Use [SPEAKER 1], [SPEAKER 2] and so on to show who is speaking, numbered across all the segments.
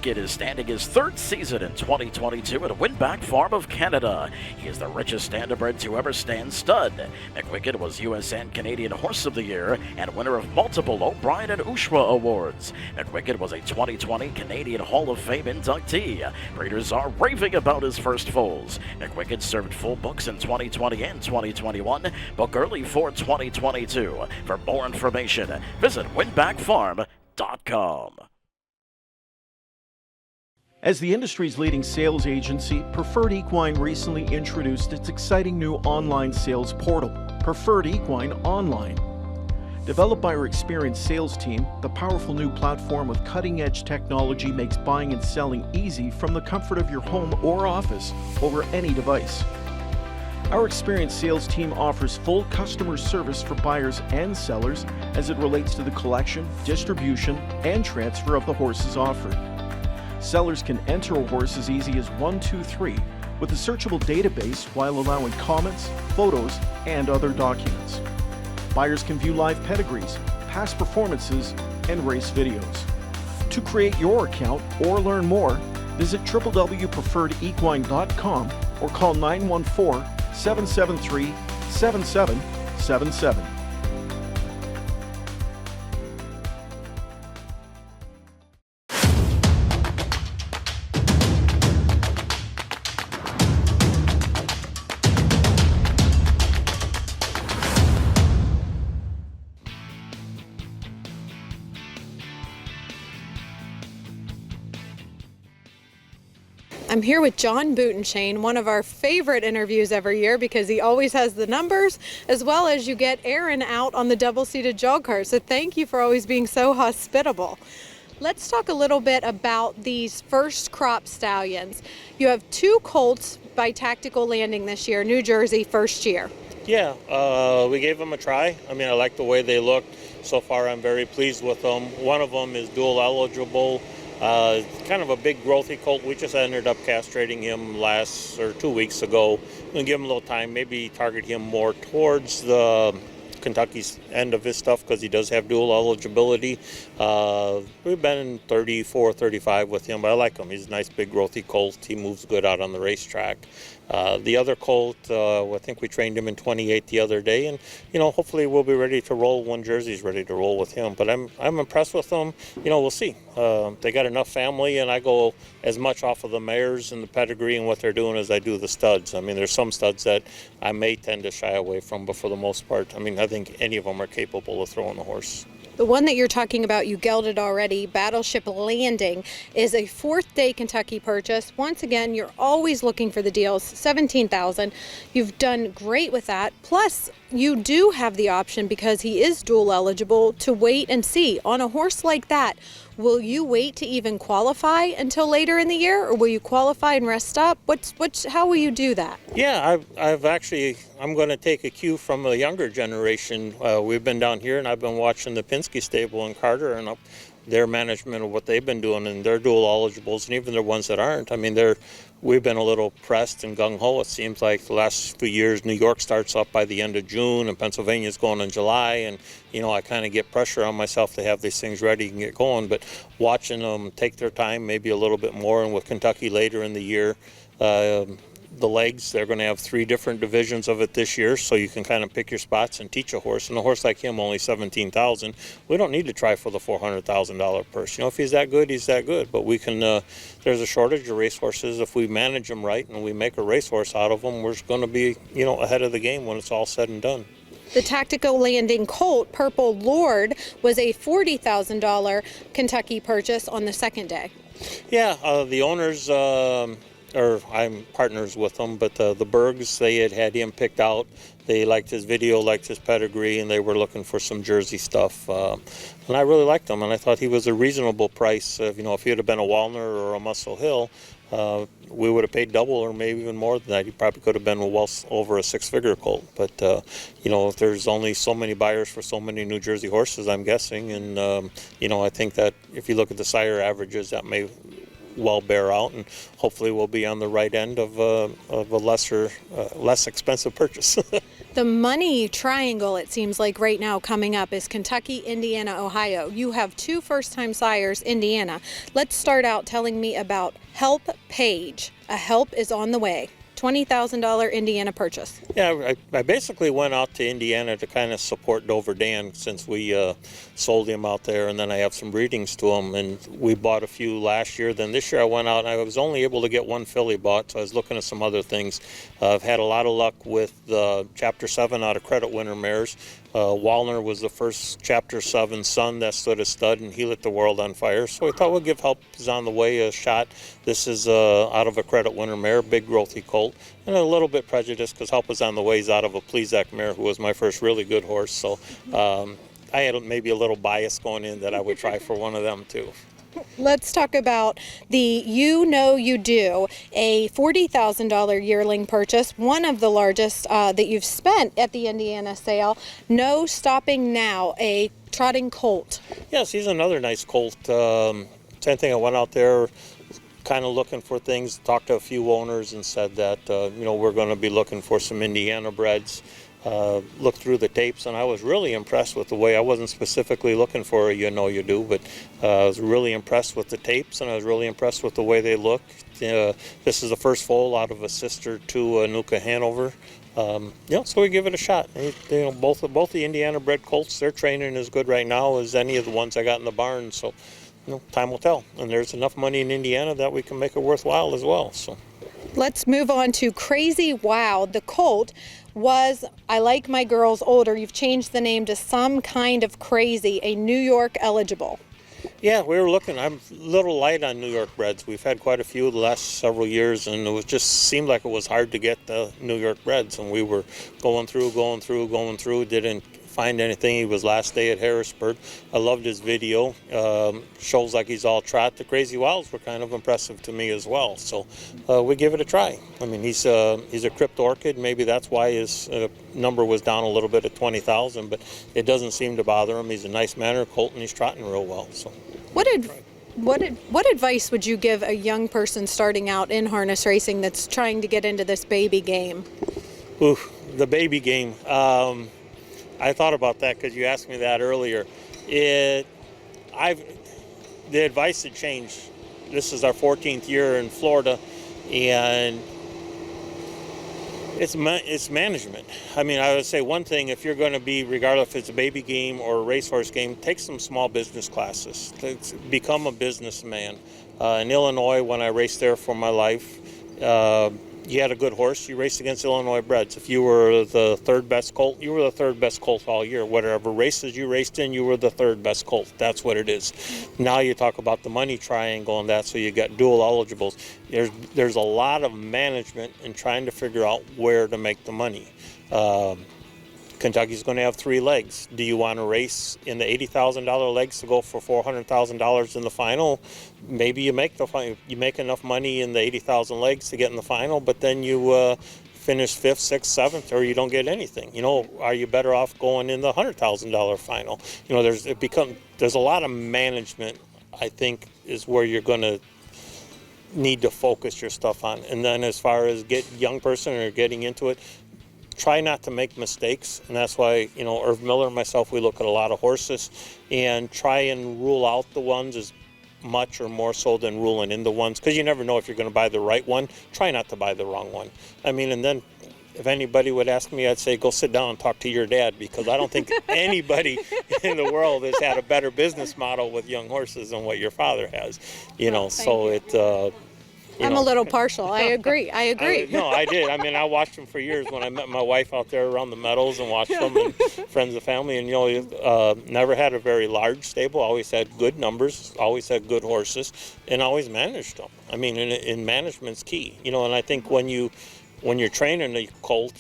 [SPEAKER 1] McWicked is standing his third season in 2022 at Winback Farm of Canada. He is the richest standardbred to ever stand stud. McWicked was U.S. and Canadian Horse of the Year and winner of multiple O'Brien and Ushawa awards. McWicked was a 2020 Canadian Hall of Fame inductee. Breeders are raving about his first foals. McWicked served full books in 2020 and 2021. Book early for 2022. For more information, visit winbackfarm.com.
[SPEAKER 2] As the industry's leading sales agency, Preferred Equine recently introduced its exciting new online sales portal, Preferred Equine Online. Developed by our experienced sales team, the powerful new platform with cutting-edge technology makes buying and selling easy from the comfort of your home or office over any device. Our experienced sales team offers full customer service for buyers and sellers as it relates to the collection, distribution, and transfer of the horses offered. Sellers can enter a horse as easy as 1, 2, 3 with a searchable database while allowing comments, photos, and other documents. Buyers can view live pedigrees, past performances, and race videos. To create your account or learn more, visit www.preferredequine.com or call 914-773-7777.
[SPEAKER 3] I'm here with John Butenschoen, one of our favorite interviews every year because he always has the numbers, as well as you get Aaron out on the double-seated jog cart. So thank you for always being so hospitable. Let's talk a little bit about these first crop stallions. You have 2 colts by Tactical Landing this year, New Jersey, first year.
[SPEAKER 4] Yeah, we gave them a try. I mean, I like the way they look. So far, I'm very pleased with them. One of them is dual eligible. Kind of a big growthy colt. We just ended up castrating him 2 weeks ago. We'll give him a little time, maybe target him more towards the Kentucky's end of his stuff because he does have dual eligibility. We've been 34, 35 with him, but I like him. He's a nice big growthy colt. He moves good out on the racetrack. The other colt, I think we trained him in 28 the other day, and hopefully we'll be ready to roll when Jersey's ready to roll with him. But I'm impressed with them. We'll see. They got enough family, and I go as much off of the mares and the pedigree and what they're doing as I do the studs. I mean, there's some studs that I may tend to shy away from, but for the most part, I mean, I think any of them are capable of throwing the horse.
[SPEAKER 3] The one that you're talking about, you gelded already, Battleship Landing, is a 4th day Kentucky purchase. Once again, you're always looking for the deals, $17,000. You've done great with that. Plus, you do have the option, because he is dual eligible, to wait and see. On a horse like that, will you wait to even qualify until later in the year, or will you qualify and rest up? How will you do that?
[SPEAKER 4] Yeah, I'm going to take a cue from the younger generation. We've been down here, and I've been watching the Penske stable in Carter and their management of what they've been doing, and their dual eligibles, and even the ones that aren't. I mean, we've been a little pressed and gung-ho. It seems like the last few years, New York starts up by the end of June, and Pennsylvania's going in July, and I kind of get pressure on myself to have these things ready and get going. But watching them take their time, maybe a little bit more, and with Kentucky later in the year, the legs, they're going to have 3 different divisions of it this year, so you can kind of pick your spots and teach a horse. And a horse like him, only $17,000. We don't need to try for the $400,000 purse. If he's that good, he's that good. But we can. There's a shortage of racehorses. If we manage them right and we make a racehorse out of them, we're going to be, ahead of the game when it's all said and done.
[SPEAKER 3] The Tactical Landing colt, Purple Lord, was a $40,000 Kentucky purchase on the 2nd day.
[SPEAKER 4] Yeah, the owners. I'm partners with them, but the Bergs, they had him picked out. They liked his video, liked his pedigree, and they were looking for some Jersey stuff. And I really liked him, and I thought he was a reasonable price. If he would have been a Walner or a Muscle Hill, we would have paid double or maybe even more than that. He probably could have been well over a 6-figure colt. But, there's only so many buyers for so many New Jersey horses, I'm guessing. And, I think that if you look at the sire averages, that may well bear out, and hopefully we'll be on the right end of a less expensive purchase.
[SPEAKER 3] The money triangle, it seems like right now coming up, is Kentucky, Indiana, Ohio. You have two first-time sires, Indiana. Let's start out telling me about Help Page. A help is on the way. $20,000 Indiana purchase.
[SPEAKER 4] Yeah, I basically went out to Indiana to kind of support Dover Dan since we sold him out there, and then I have some breedings to him, and we bought a few last year. Then this year I went out and I was only able to get one filly bought, so I was looking at some other things. I've had a lot of luck with Chapter 7 out of Credit Winner mares. Wallner was the first Chapter 7 son that stood a stud, and he lit the world on fire. So we thought we'd give Help is on the way a shot. This is out of a Credit Winner mare, big growthy colt, and a little bit prejudiced because Help is on the way is out of a Plezak mare, who was my first really good horse. So I had maybe a little bias going in that I would try for one of them too.
[SPEAKER 3] Let's talk about the You Know You Do, a $40,000 yearling purchase, one of the largest that you've spent at the Indiana sale. No Stopping Now, a trotting colt.
[SPEAKER 4] Yes, he's another nice colt. Same thing, I went out there kind of looking for things, talked to a few owners and said that, we're going to be looking for some Indiana breds. Looked through the tapes, and I was really impressed with the way, I wasn't specifically looking for a You Know You Do, but I was really impressed with the tapes, and I was really impressed with the way they look. This is the first foal out of a sister to Nuka Hanover. So we give it a shot. Both the Indiana bred colts, their training is good right now as any of the ones I got in the barn, so time will tell. And there's enough money in Indiana that we can make it worthwhile as well. So
[SPEAKER 3] let's move on to Crazy Wow. The colt was I Like My Girls Older. You've changed the name to Some Kind of Crazy, a New York eligible.
[SPEAKER 4] Yeah, we were looking. I'm a little light on New York breds. We've had quite a few the last several years, and it just seemed like it was hard to get the New York breds. And we were going through, didn't find anything. He was last day at Harrisburg. I loved his video. Shows like he's all trot. The Crazy Wows were kind of impressive to me as well. So we give it a try. I mean, he's a Crypt Orchid. Maybe that's why his number was down a little bit at 20,000, but it doesn't seem to bother him. He's a nice manner colt, and he's trotting real well. So
[SPEAKER 3] what advice would you give a young person starting out in harness racing that's trying to get into this baby game?
[SPEAKER 4] Ooh, the baby game. I thought about that because you asked me that earlier. The advice had changed. This is our 14th year in Florida, and it's management. I mean, I would say one thing: if you're going to be, regardless if it's a baby game or a racehorse game, take some small business classes. Become a businessman. In Illinois, when I raced there for my life, you had a good horse, you raced against Illinois breds. If you were the third best colt, you were the third best colt all year. Whatever races you raced in, you were the third best colt. That's what it is. Now you talk about the money triangle and that, so you got dual eligibles. There's a lot of management in trying to figure out where to make the money. Kentucky's going to have 3 legs. Do you want to race in the $80,000 legs to go for $400,000 in the final? Maybe you make enough money in the 80,000 legs to get in the final, but then you finish 5th, 6th, 7th, or you don't get anything. Are you better off going in the $100,000 final? There's a lot of management, I think, is where you're going to need to focus your stuff on. And then as far as young person or getting into it, try not to make mistakes, and that's why, Irv Miller and myself, we look at a lot of horses and try and rule out the ones as much or more so than ruling in the ones, because you never know if you're going to buy the right one. Try not to buy the wrong one. I mean, and then if anybody would ask me, I'd say go sit down and talk to your dad, because I don't think anybody in the world has had a better business model with young horses than what your father has.
[SPEAKER 3] I'm a little partial. I agree.
[SPEAKER 4] No, I did. I mean, I watched them for years when I met my wife out there around the meadows and watched them and friends and family. And, never had a very large stable. Always had good numbers, always had good horses, and always managed them. I mean, in management's key. And I think when you're training a colt,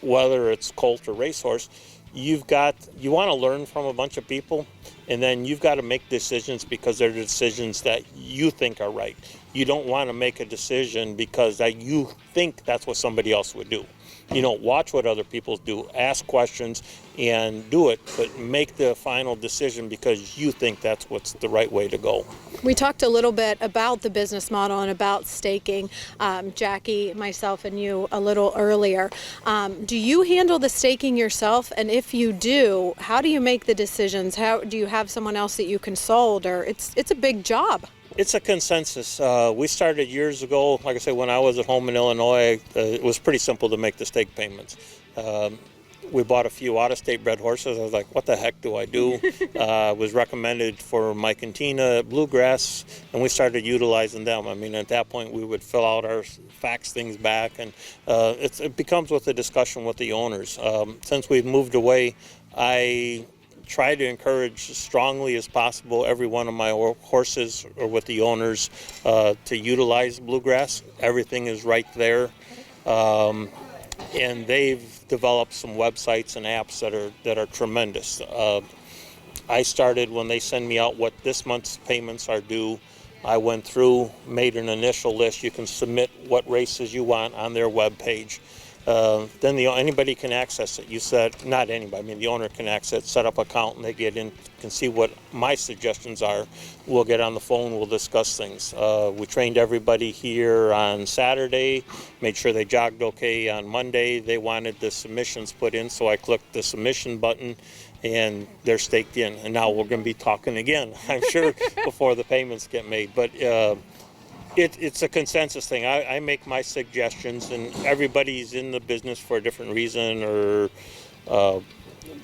[SPEAKER 4] whether it's colt or racehorse, you want to learn from a bunch of people, and then you've got to make decisions because they're decisions that you think are right. You don't want to make a decision because you think that's what somebody else would do. watch what other people do, ask questions, and do it, but make the final decision because you think that's what's the right way to go.
[SPEAKER 3] We talked a little bit about the business model and about staking, Jackie, myself, and you a little earlier. Do you handle the staking yourself? And if you do, how do you make the decisions? How do you have someone else that you consult? Or it's a big job.
[SPEAKER 4] It's a consensus. We started years ago. Like I said, when I was at home in Illinois, it was pretty simple to make the stake payments. We bought a few out-of-state bred horses. I was like, what the heck do I do? Was recommended for Mike and Tina Bluegrass, and we started utilizing them. I mean, at that point, we would fill out our fax things back, and it becomes with the discussion with the owners. Since we've moved away, I try to encourage as strongly as possible every one of my horses or with the owners to utilize Bluegrass. Everything is right there. And they've developed some websites and apps that are tremendous. I started when they send me out what this month's payments are due. I went through, made an initial list. You can submit what races you want on their web page. Then anybody can access it. You said, not anybody, I mean the owner can access it, set up an account, and they get in, can see what my suggestions are. We'll get on the phone, we'll discuss things. We trained everybody here on Saturday, made sure they jogged okay on Monday. They wanted the submissions put in, so I clicked the submission button, and they're staked in. And now we're going to be talking again, I'm sure, before the payments get made. But it's a consensus thing. I make my suggestions, and everybody's in the business for a different reason, or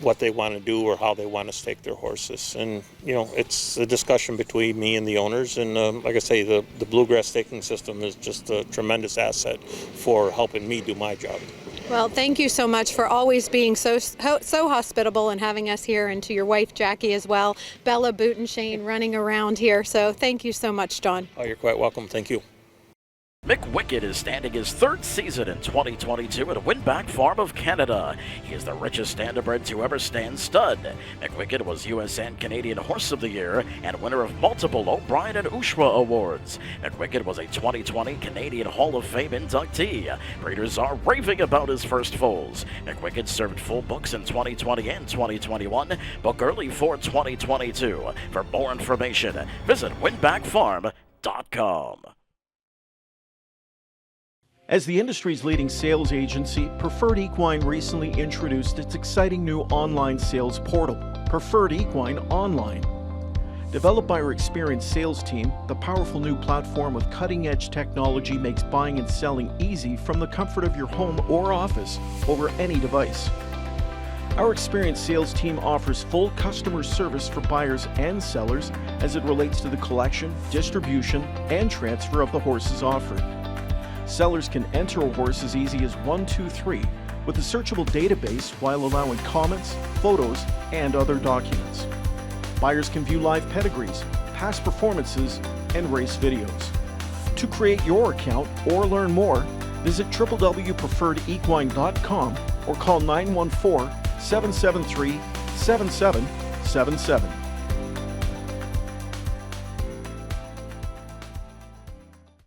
[SPEAKER 4] what they want to do or how they want to stake their horses. And it's a discussion between me and the owners. And like I say, the Bluegrass staking system is just a tremendous asset for helping me do my job.
[SPEAKER 3] Well, thank you so much for always being so hospitable and having us here, and to your wife, Jackie, as well. Bella Butenschoen running around here. So thank you so much, John.
[SPEAKER 4] Oh, you're quite welcome. Thank you.
[SPEAKER 1] Mick Wickett is standing his third season in 2022 at a Winback Farm of Canada. He is the richest standardbred to ever stand stud. Mick Wickett was U.S. and Canadian Horse of the Year and winner of multiple O'Brien and Ushawa awards. Mick Wickett was a 2020 Canadian Hall of Fame inductee. Breeders are raving about his first foals. Mick Wickett served full books in 2020 and 2021. Book early for 2022. For more information, visit winbackfarm.com.
[SPEAKER 2] As the industry's leading sales agency, Preferred Equine recently introduced its exciting new online sales portal, Preferred Equine Online. Developed by our experienced sales team, the powerful new platform with cutting-edge technology makes buying and selling easy from the comfort of your home or office over any device. Our experienced sales team offers full customer service for buyers and sellers as it relates to the collection, distribution, and transfer of the horses offered. Sellers can enter a horse as easy as 1, 2, 3 with a searchable database while allowing comments, photos, and other documents. Buyers can view live pedigrees, past performances, and race videos. To create your account or learn more, visit www.preferredequine.com or call 914-773-7777.